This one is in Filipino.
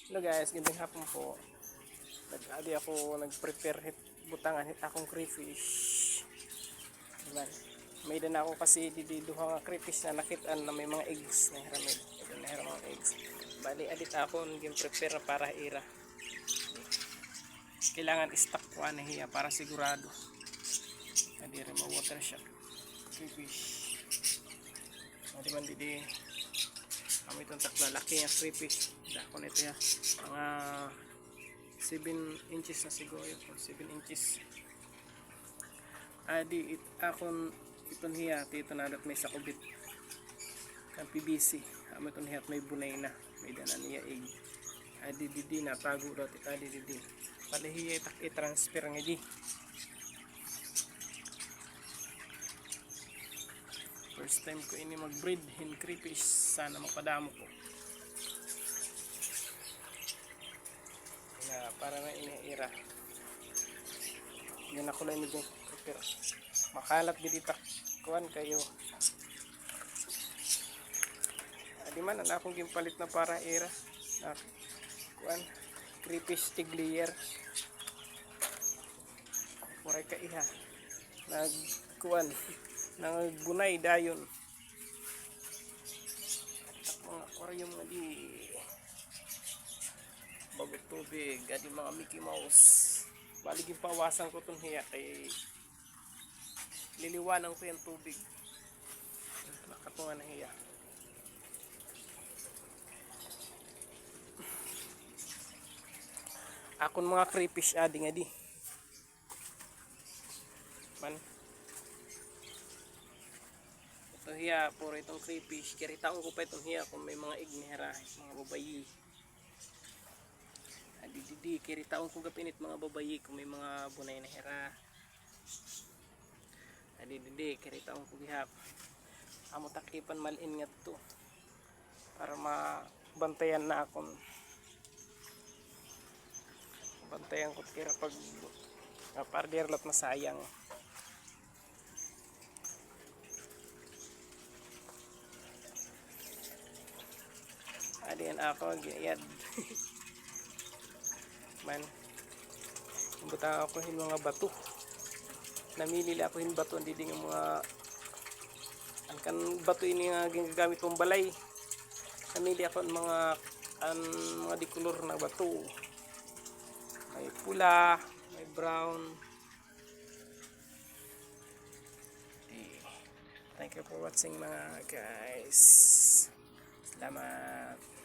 Hello guys, gandang hapon po. Nag-prepare butangan hit akong crayfish. Diba? May din ako kasi dididuha nga crayfish na nakitaan na may mga eggs na hiramid. Ito na hiram mga eggs. Bali adit ako nag-prepare para ira. Kailangan stock ko na hiya para sigurado. Hindi rin ma-water shock. Crayfish. Hindi man didi kami itong taklalaki ng crayfish. Dako nito ya. Mga 7 inches na siguro yun. 7 inches. Adi akon iton hiya. Ito na may sakubit. Kan PVC. Amo itong hiya may bunay na. May dana niya egg. Adi didi na tago dati. Adi didi. Palahiya i-transfer nga di. First time ko ini mag-breed hen crayfish. Sana mapadamo ko. Na para na iniira. Yun ako lang nito. Pero makalat dito kuan kayo. Di man na akong gimpalit na para ira. Na kuan crayfish egg layer. Muray ka iha. Nagkuan nagbunay dayon. Mga aquarium nga di bagot tubig, adi mga Mickey Mouse. Balik yung pawasan ko itong hiya kay liliwanan ko yung tubig. Nakatunga na hiya. Akon mga crayfish adi nga di. Man. Ito hiya, puro itong crayfish. Kiritaon ko pa itong hiya kung may mga egg ni hera, mga babayi. Didi kiritaon ko gapinit mga babayi kung may mga bunay na hera. Didi kiritaon ko gihap. Amo takipan malin nga to para mabantayan na akon. Bantayan ko kira pag para derlot masayang. Adiyan ako giyad. Man buta ako hin mga bato, namili lang ako hin bato, hindi din yung mga kan bato ini nga ginagamit kong balay. Namili ako ng mga dikulor na bato, may pula, may brown. Thank you for watching mga guys, salamat.